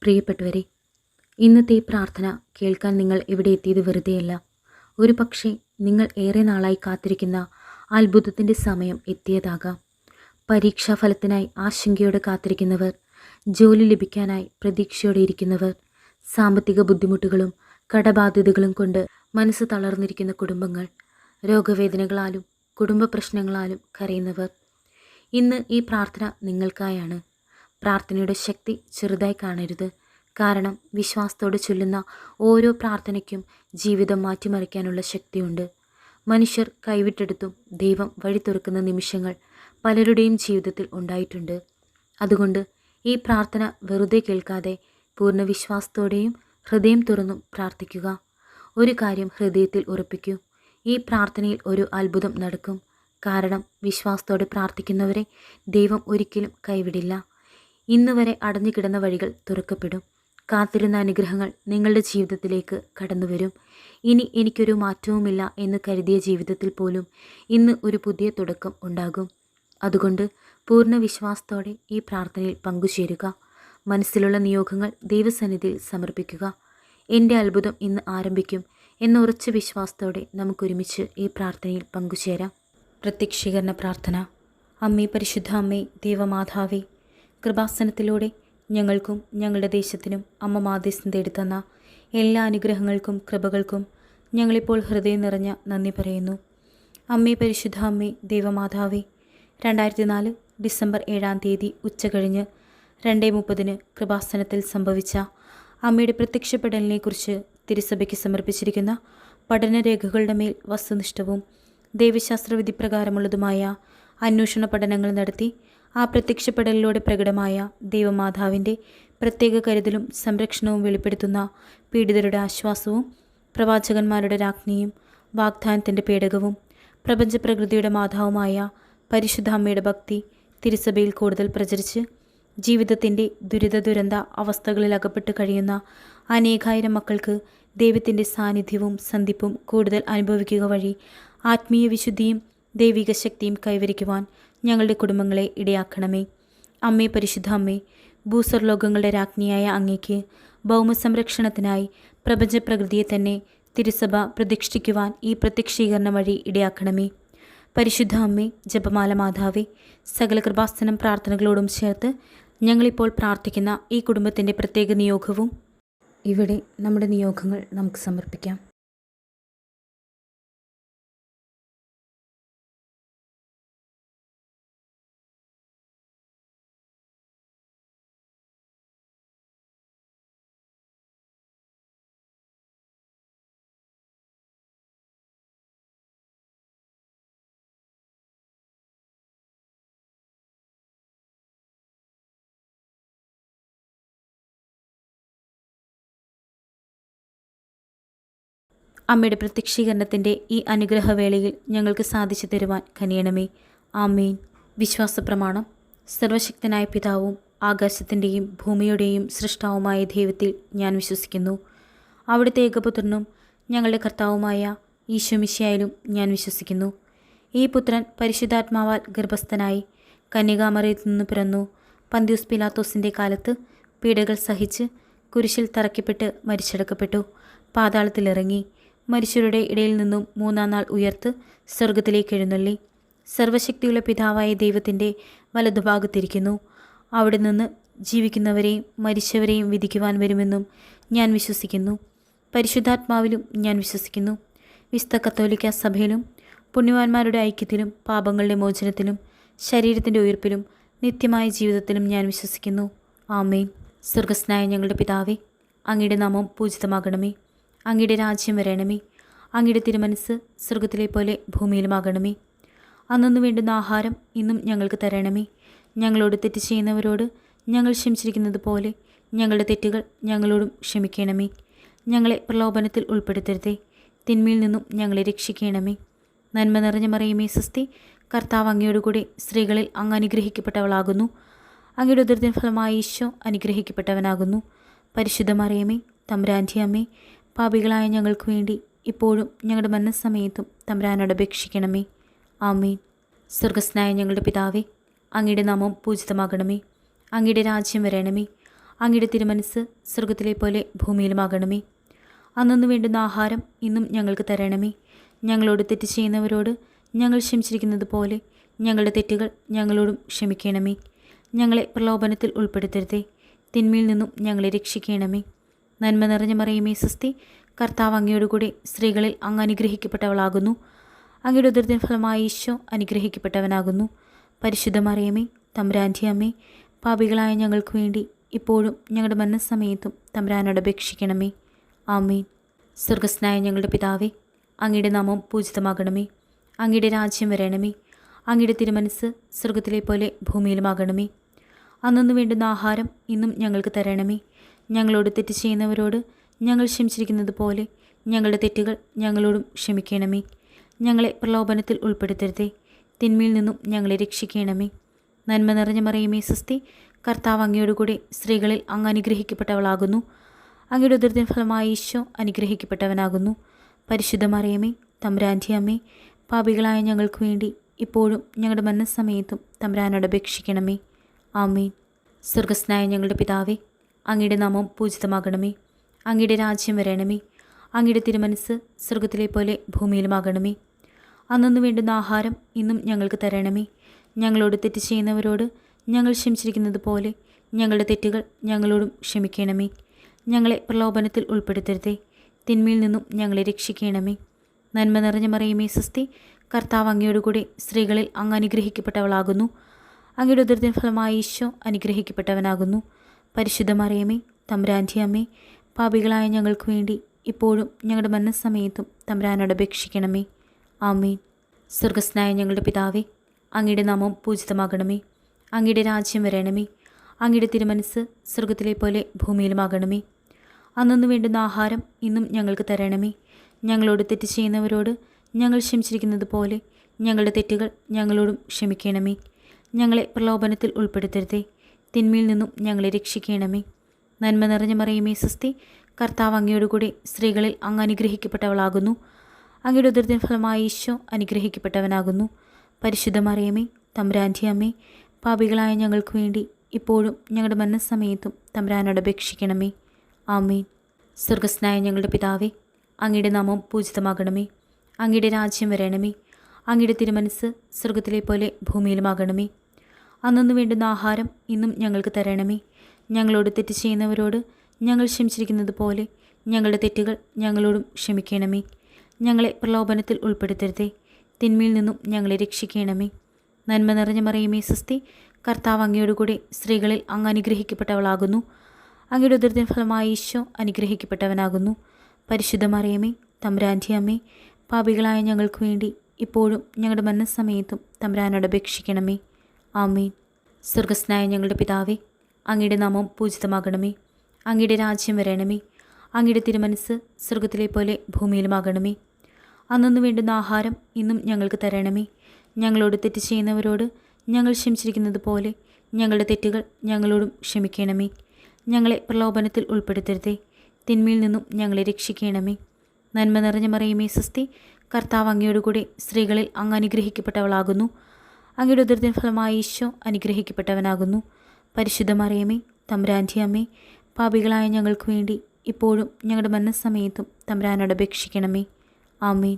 പ്രിയപ്പെട്ടവരെ, ഇന്നത്തെ ഈ പ്രാർത്ഥന കേൾക്കാൻ നിങ്ങൾ ഇവിടെ എത്തിയത് വെറുതെയല്ല. ഒരു പക്ഷേ നിങ്ങൾ ഏറെ നാളായി കാത്തിരിക്കുന്ന അത്ഭുതത്തിൻ്റെ സമയം എത്തിയതാകാം. പരീക്ഷാഫലത്തിനായി ആശങ്കയോടെ കാത്തിരിക്കുന്നവർ, ജോലി ലഭിക്കാനായി പ്രതീക്ഷയോടെ ഇരിക്കുന്നവർ, സാമ്പത്തിക ബുദ്ധിമുട്ടുകളും കടബാധ്യതകളും കൊണ്ട് മനസ്സ് തളർന്നിരിക്കുന്ന കുടുംബങ്ങൾ, രോഗവേദനകളാലും കുടുംബ പ്രശ്നങ്ങളാലും കരയുന്നവർ. ഇന്ന് ഈ പ്രാർത്ഥന നിങ്ങൾക്കായാണ്. പ്രാർത്ഥനയുടെ ശക്തി ചെറുതായി കാണരുത്. കാരണം വിശ്വാസത്തോടെ ചൊല്ലുന്ന ഓരോ പ്രാർത്ഥനയ്ക്കും ജീവിതം മാറ്റിമറിക്കാനുള്ള ശക്തിയുണ്ട്. മനുഷ്യർ കൈവിട്ടെടുത്തും ദൈവം വഴി തുറക്കുന്ന നിമിഷങ്ങൾ പലരുടെയും ജീവിതത്തിൽ ഉണ്ടായിട്ടുണ്ട്. അതുകൊണ്ട് ഈ പ്രാർത്ഥന വെറുതെ കേൾക്കാതെ പൂർണ്ണ വിശ്വാസത്തോടെയും ഹൃദയം തുറന്നും പ്രാർത്ഥിക്കുക. ഒരു കാര്യം ഹൃദയത്തിൽ ഉറപ്പിക്കൂ: ഈ പ്രാർത്ഥനയിൽ ഒരു അത്ഭുതം നടക്കും. കാരണം വിശ്വാസത്തോടെ പ്രാർത്ഥിക്കുന്നവരെ ദൈവം ഒരിക്കലും കൈവിടില്ല. ഇന്ന് വരെ അടഞ്ഞുകിടന്ന വഴികൾ തുറക്കപ്പെടും. കാത്തിരുന്ന അനുഗ്രഹങ്ങൾ നിങ്ങളുടെ ജീവിതത്തിലേക്ക് കടന്നു വരും. ഇനി എനിക്കൊരു മാറ്റവുമില്ല എന്ന് കരുതിയ ജീവിതത്തിൽ പോലും ഇന്ന് ഒരു പുതിയ തുടക്കം ഉണ്ടാകും. അതുകൊണ്ട് പൂർണ്ണ വിശ്വാസത്തോടെ ഈ പ്രാർത്ഥനയിൽ പങ്കുചേരുക. മനസ്സിലുള്ള നിയോഗങ്ങൾ ദൈവസന്നിധിയിൽ സമർപ്പിക്കുക. എൻ്റെ അത്ഭുതം ഇന്ന് ആരംഭിക്കും എന്ന ഉറച്ച വിശ്വാസത്തോടെ നമുക്കൊരുമിച്ച് ഈ പ്രാർത്ഥനയിൽ പങ്കുചേരാം. പ്രത്യക്ഷീകരണ പ്രാർത്ഥന. അമ്മേ, പരിശുദ്ധ അമ്മേ, ദൈവമാതാവേ, കൃപാസനത്തിലൂടെ ഞങ്ങൾക്കും ഞങ്ങളുടെ ദേശത്തിനും അമ്മ മാധ്യസ്ഥം തേടിത്തന്ന എല്ലാ അനുഗ്രഹങ്ങൾക്കും കൃപകൾക്കും ഞങ്ങളിപ്പോൾ ഹൃദയം നിറഞ്ഞ നന്ദി പറയുന്നു. അമ്മേ, പരിശുദ്ധ അമ്മേ, ദൈവമാതാവേ, 2004 ഡിസംബർ 7 ഉച്ചകഴിഞ്ഞ് 2:30 കൃപാസനത്തിൽ സംഭവിച്ച അമ്മയുടെ പ്രത്യക്ഷപ്പെടലിനെക്കുറിച്ച് തിരുസഭയ്ക്ക് സമർപ്പിച്ചിരിക്കുന്ന പഠനരേഖകളുടെ മേൽ വസ്തുനിഷ്ഠവും ദൈവശാസ്ത്രവിധി പ്രകാരമുള്ളതുമായ അന്വേഷണ പഠനങ്ങൾ നടത്തി ആ പ്രത്യക്ഷപ്പെടലിലൂടെ പ്രകടമായ ദൈവമാതാവിൻ്റെ പ്രത്യേക കരുതലും സംരക്ഷണവും വെളിപ്പെടുത്തുന്ന പീഡിതരുടെ ആശ്വാസവും പ്രവാചകന്മാരുടെ രാജ്ഞിയും വാഗ്ദാനത്തിൻ്റെ പേടകവും പ്രപഞ്ചപ്രകൃതിയുടെ മാതാവുമായ പരിശുദ്ധ അമ്മയുടെ ഭക്തി തിരുസഭയിൽ കൂടുതൽ പ്രചരിച്ച് ജീവിതത്തിൻ്റെ ദുരിത അവസ്ഥകളിൽ അകപ്പെട്ട് കഴിയുന്ന അനേകായിരം മക്കൾക്ക് ദൈവത്തിൻ്റെ സാന്നിധ്യവും സന്ധിപ്പും കൂടുതൽ അനുഭവിക്കുക വഴി ആത്മീയ വിശുദ്ധിയും ദൈവിക ശക്തിയും കൈവരിക്കുവാൻ ഞങ്ങളുടെ കുടുംബങ്ങളെ ഇടയാക്കണമേ. അമ്മേ, പരിശുദ്ധ അമ്മേ, ഭൂസ്വർലോകങ്ങളുടെ രാജ്ഞിയായ അങ്ങേക്ക് ഭൗമസംരക്ഷണത്തിനായി പ്രപഞ്ചപ്രകൃതിയെ തന്നെ തിരുസഭ പ്രതിഷ്ഠിക്കുവാൻ ഈ പ്രത്യക്ഷീകരണം വഴി ഇടയാക്കണമേ. പരിശുദ്ധ അമ്മേ, ജപമാല മാതാവേ, സകല കൃപാസനം പ്രാർത്ഥനകളോടും ചേർത്ത് ഞങ്ങളിപ്പോൾ പ്രാർത്ഥിക്കുന്ന ഈ കുടുംബത്തിൻ്റെ പ്രത്യേക നിയോഗവും ഇവിടെ നമ്മുടെ നിയോഗങ്ങൾ നമുക്ക് സമർപ്പിക്കാം. അമ്മയുടെ പ്രത്യക്ഷീകരണത്തിൻ്റെ ഈ അനുഗ്രഹവേളയിൽ ഞങ്ങൾക്ക് സാധിച്ചു തരുവാൻ കനിയണമേ. ആമേൻ. വിശ്വാസപ്രമാണം. സർവശക്തനായ പിതാവും ആകാശത്തിൻ്റെയും ഭൂമിയുടെയും സൃഷ്ടാവുമായ ദൈവത്തിൽ ഞാൻ വിശ്വസിക്കുന്നു. അവിടുത്തെ ഏകപുത്രനും ഞങ്ങളുടെ കർത്താവുമായ ഈശോമിശിഹായിലും ഞാൻ വിശ്വസിക്കുന്നു. ഈ പുത്രൻ പരിശുദ്ധാത്മാവാൽ ഗർഭസ്ഥനായി കന്യകാമറിയത്തിൽ നിന്ന് പിറന്നു. പന്തിയൂസ് പിലാത്തോസിൻ്റെ കാലത്ത് പീഡകൾ സഹിച്ച് കുരിശിൽ തറയ്ക്കപ്പെട്ട് മരിച്ചടക്കപ്പെട്ടു. പാതാളത്തിലിറങ്ങി. മരിച്ചവരുടെ ഇടയിൽ നിന്നും 3-ാം നാൾ ഉയർത്ത് സ്വർഗത്തിലേക്ക് എഴുന്നള്ളി. സർവശക്തിയുള്ള പിതാവായ ദൈവത്തിൻ്റെ വലതുഭാഗത്തിരിക്കുന്നു. അവിടെ നിന്ന് ജീവിക്കുന്നവരെയും മരിച്ചവരെയും വിധിക്കുവാൻ വരുമെന്നും ഞാൻ വിശ്വസിക്കുന്നു. പരിശുദ്ധാത്മാവിലും ഞാൻ വിശ്വസിക്കുന്നു. വിശുദ്ധ കത്തോലിക്ക സഭയിലും പുണ്യവാന്മാരുടെ ഐക്യത്തിലും പാപങ്ങളുടെ മോചനത്തിലും ശരീരത്തിൻ്റെ ഉയർപ്പിലും നിത്യമായ ജീവിതത്തിലും ഞാൻ വിശ്വസിക്കുന്നു. ആമേൻ. സ്വർഗസ്നായ ഞങ്ങളുടെ പിതാവേ, അങ്ങയുടെ നാമം പൂജിതമാകണമേ. അങ്ങയുടെ രാജ്യം വരണമേ. അങ്ങയുടെ തിരുമനസ്സ് സ്വർഗത്തിലെ പോലെ ഭൂമിയിലുമാകണമേ. അന്നു വേണ്ടുന്ന ആഹാരം ഇന്നും ഞങ്ങൾക്ക് തരണമേ. ഞങ്ങളോട് തെറ്റ് ചെയ്യുന്നവരോട് ഞങ്ങൾ ക്ഷമിച്ചിരിക്കുന്നത് പോലെ ഞങ്ങളുടെ തെറ്റുകൾ ഞങ്ങളോടും ക്ഷമിക്കണമേ. ഞങ്ങളെ പ്രലോഭനത്തിൽ ഉൾപ്പെടുത്തരുതേ, തിന്മയിൽ നിന്നും ഞങ്ങളെ രക്ഷിക്കണമേ. നന്മ നിറഞ്ഞ മറിയമേ, സ്വസ്തി, കർത്താവ് അങ്ങയോടുകൂടി സ്ത്രീകളിൽ അങ്ങ് അനുഗ്രഹിക്കപ്പെട്ടവളാകുന്നു. അങ്ങയുടെ ഉദരത്തിൻ ഫലമായ ഈശോ അനുഗ്രഹിക്കപ്പെട്ടവനാകുന്നു. പരിശുദ്ധ മറിയമേ, തമ്പുരാൻ്റെ അമ്മേ, പാപികളായ ഞങ്ങൾക്ക് വേണ്ടി ഇപ്പോഴും ഞങ്ങളുടെ മരണസമയത്തും തമ്പുരാനോട് അപേക്ഷിക്കണമേ. ആമേൻ. സ്വർഗസ്നായ ഞങ്ങളുടെ പിതാവേ, അങ്ങയുടെ നാമം പൂജിതമാകണമേ. അങ്ങയുടെ രാജ്യം വരണമേ. അങ്ങയുടെ തിരുമനസ് സ്വർഗത്തിലെ പോലെ ഭൂമിയിലുമാകണമേ. അന്നു വേണ്ടുന്ന ആഹാരം ഇന്നും ഞങ്ങൾക്ക് തരണമേ. ഞങ്ങളോട് തെറ്റ് ചെയ്യുന്നവരോട് ഞങ്ങൾ ക്ഷമിച്ചിരിക്കുന്നത് പോലെ ഞങ്ങളുടെ തെറ്റുകൾ ഞങ്ങളോടും ക്ഷമിക്കണമേ. ഞങ്ങളെ പ്രലോഭനത്തിൽ ഉൾപ്പെടുത്തരുതേ, തിന്മയിൽ നിന്നും ഞങ്ങളെ രക്ഷിക്കണമേ. നന്മ നിറഞ്ഞ മറിയമേ സ്വസ്തി, കർത്താവ് അങ്ങയോടുകൂടെ സ്ത്രീകളിൽ അങ്ങ് അനുഗ്രഹിക്കപ്പെട്ടവളാകുന്നു. അങ്ങയുടെ ഉദരത്തിൻ ഫലമായി ഈശോ അനുഗ്രഹിക്കപ്പെട്ടവനാകുന്നു. പരിശുദ്ധ മറിയമേ തമ്പുരാൻ്റെ അമ്മേ, പാപികളായ ഞങ്ങൾക്ക് വേണ്ടി ഇപ്പോഴും ഞങ്ങളുടെ മരണസമയത്തും തമ്പുരാനോട് അപേക്ഷിക്കണമേ. ആമേൻ. സ്വർഗസ്നായ ഞങ്ങളുടെ പിതാവേ, അങ്ങയുടെ നാമം പൂജിതമാകണമേ. അങ്ങയുടെ രാജ്യം വരണമേ. അങ്ങയുടെ തിരുമനസ് സ്വർഗത്തിലെ പോലെ ഭൂമിയിലുമാകണമേ. അന്നു വേണ്ടുന്ന ആഹാരം ഇന്നും ഞങ്ങൾക്ക് തരണമേ. ഞങ്ങളോട് തെറ്റ് ചെയ്യുന്നവരോട് ഞങ്ങൾ ക്ഷമിച്ചിരിക്കുന്നത് പോലെ ഞങ്ങളുടെ തെറ്റുകൾ ഞങ്ങളോടും ക്ഷമിക്കണമേ. ഞങ്ങളെ പ്രലോഭനത്തിൽ ഉൾപ്പെടുത്തരുതേ, തിന്മയിൽ നിന്നും ഞങ്ങളെ രക്ഷിക്കണമേ. നന്മ നിറഞ്ഞ മറിയമേ സ്വസ്തി, കർത്താവ് അങ്ങയോടുകൂടെ സ്ത്രീകളിൽ അങ്ങ് അനുഗ്രഹിക്കപ്പെട്ടവളാകുന്നു. അങ്ങയുടെ ഉദരത്തിൻ ഫലമായി ഈശോ അനുഗ്രഹിക്കപ്പെട്ടവനാകുന്നു. പരിശുദ്ധ മറിയമേ തമ്പുരാൻ്റെ അമ്മേ, പാപികളായ ഞങ്ങൾക്ക് വേണ്ടി ഇപ്പോഴും ഞങ്ങളുടെ മരണസമയത്തും തമ്പുരാനോട് അപേക്ഷിക്കണമേ. ആമേൻ. സ്വർഗസ്നായ ഞങ്ങളുടെ പിതാവേ, അങ്ങയുടെ നാമം പൂജിതമാകണമേ. അങ്ങയുടെ രാജ്യം വരണമേ. അങ്ങയുടെ തിരുമനസ് സ്വർഗത്തിലെ പോലെ ഭൂമിയിലുമാകണമേ. അന്നു വേണ്ടുന്ന ആഹാരം ഇന്നും ഞങ്ങൾക്ക് തരണമേ. ഞങ്ങളോട് തെറ്റ് ചെയ്യുന്നവരോട് ഞങ്ങൾ ക്ഷമിച്ചിരിക്കുന്നത് പോലെ ഞങ്ങളുടെ തെറ്റുകൾ ഞങ്ങളോടും ക്ഷമിക്കണമേ. ഞങ്ങളെ പ്രലോഭനത്തിൽ ഉൾപ്പെടുത്തരുതേ, തിന്മയിൽ നിന്നും ഞങ്ങളെ രക്ഷിക്കണമേ. നന്മ നിറഞ്ഞ മറിയമേ സ്വസ്തി, കർത്താവ് അങ്ങയോടുകൂടെ സ്ത്രീകളിൽ അങ്ങ് അനുഗ്രഹിക്കപ്പെട്ടവളാകുന്നു. അങ്ങയുടെ ഉദരത്തിൻ ഫലമായി ഈശോ അനുഗ്രഹിക്കപ്പെട്ടവനാകുന്നു. പരിശുദ്ധ മറിയമേ തമ്പുരാൻ്റെ അമ്മേ, പാപികളായ ഞങ്ങൾക്ക് വേണ്ടി ഇപ്പോഴും ഞങ്ങളുടെ മരണസമയത്തും തമ്പുരാനോട് അപേക്ഷിക്കണമേ. ആമേൻ. സ്വർഗസ്നായ ഞങ്ങളുടെ പിതാവേ, അങ്ങയുടെ നാമം പൂജിതമാകണമേ. അങ്ങയുടെ രാജ്യം വരണമേ. അങ്ങയുടെ തിരുമനസ് സ്വർഗത്തിലെ പോലെ ഭൂമിയിലുമാകണമേ. അന്നു വേണ്ടുന്ന ആഹാരം ഇന്നും ഞങ്ങൾക്ക് തരണമേ. ഞങ്ങളോട് തെറ്റ് ചെയ്യുന്നവരോട് ഞങ്ങൾ ക്ഷമിച്ചിരിക്കുന്നത് പോലെ ഞങ്ങളുടെ തെറ്റുകൾ ഞങ്ങളോടും ക്ഷമിക്കണമേ. ഞങ്ങളെ പ്രലോഭനത്തിൽ ഉൾപ്പെടുത്തരുതേ, തിന്മയിൽ നിന്നും ഞങ്ങളെ രക്ഷിക്കണമേ. നന്മ നിറഞ്ഞ മറിയമേ സ്വസ്തി, കർത്താവ് അങ്ങയോടുകൂടെ സ്ത്രീകളിൽ അങ്ങ് അനുഗ്രഹിക്കപ്പെട്ടവളാകുന്നു. അങ്ങയുടെ ഉദരത്തിൻ ഫലമായി ഈശോ അനുഗ്രഹിക്കപ്പെട്ടവനാകുന്നു. പരിശുദ്ധ മറിയമേ തമ്പുരാൻ്റെ അമ്മേ, പാപികളായ ഞങ്ങൾക്ക് വേണ്ടി ഇപ്പോഴും ഞങ്ങളുടെ മരണസമയത്തും തമ്പുരാനോട് അപേക്ഷിക്കണമേ. ആമേൻ. സ്വർഗസ്നായ ഞങ്ങളുടെ പിതാവേ, അങ്ങയുടെ നാമം പൂജിതമാകണമേ. അങ്ങയുടെ രാജ്യം വരണമേ. അങ്ങയുടെ തിരുമനസ് സ്വർഗത്തിലെ പോലെ ഭൂമിയിലുമാകണമേ. അന്നു വേണ്ടുന്ന ആഹാരം ഇന്നും ഞങ്ങൾക്ക് തരണമേ. ഞങ്ങളോട് തെറ്റ് ചെയ്യുന്നവരോട് ഞങ്ങൾ ക്ഷമിച്ചിരിക്കുന്നത് പോലെ ഞങ്ങളുടെ തെറ്റുകൾ ഞങ്ങളോടും ക്ഷമിക്കണമേ. ഞങ്ങളെ പ്രലോഭനത്തിൽ ഉൾപ്പെടുത്തരുതേ, തിന്മയിൽ നിന്നും ഞങ്ങളെ രക്ഷിക്കണമേ. നന്മ നിറഞ്ഞ മറിയമേ സ്വസ്തി, കർത്താവ് അങ്ങയോടുകൂടെ സ്ത്രീകളിൽ അങ്ങ് അനുഗ്രഹിക്കപ്പെട്ടവളാകുന്നു. അങ്ങയുടെ ഉദരത്തിൻ ഫലമായി ഈശോ അനുഗ്രഹിക്കപ്പെട്ടവനാകുന്നു. പരിശുദ്ധ മറിയമേ തമ്പുരാൻ്റെ അമ്മേ, പാപികളായ ഞങ്ങൾക്ക് വേണ്ടി ഇപ്പോഴും ഞങ്ങളുടെ മരണസമയത്തും തമ്പുരാനോട് അപേക്ഷിക്കണമേ. ആമേൻ. സ്വർഗസ്നായ ഞങ്ങളുടെ പിതാവേ, അങ്ങയുടെ നാമം പൂജിതമാകണമേ. അങ്ങയുടെ രാജ്യം വരണമേ. അങ്ങയുടെ തിരുമനസ് സ്വർഗത്തിലെ പോലെ ഭൂമിയിലുമാകണമേ. അന്നു വേണ്ടുന്ന ആഹാരം ഇന്നും ഞങ്ങൾക്ക് തരണമേ. ഞങ്ങളോട് തെറ്റ് ചെയ്യുന്നവരോട് ഞങ്ങൾ ക്ഷമിച്ചിരിക്കുന്നത് പോലെ ഞങ്ങളുടെ തെറ്റുകൾ ഞങ്ങളോടും ക്ഷമിക്കണമേ. ഞങ്ങളെ പ്രലോഭനത്തിൽ ഉൾപ്പെടുത്തരുതേ, തിന്മയിൽ നിന്നും ഞങ്ങളെ രക്ഷിക്കണമേ. നന്മ നിറഞ്ഞ മറിയമേ സ്വസ്തി, കർത്താവ് അങ്ങയോടുകൂടെ സ്ത്രീകളിൽ അങ്ങ് അനുഗ്രഹിക്കപ്പെട്ടവളാകുന്നു. അങ്ങയുടെ ഉദരത്തിൻ ഫലമായി ഈശോ അനുഗ്രഹിക്കപ്പെട്ടവനാകുന്നു. പരിശുദ്ധ മറിയമേ തമ്പുരാൻ്റെ അമ്മേ, പാപികളായ ഞങ്ങൾക്ക് വേണ്ടി ഇപ്പോഴും ഞങ്ങളുടെ മരണസമയത്തും തമ്പുരാനോട് അപേക്ഷിക്കണമേ. ആമേൻ.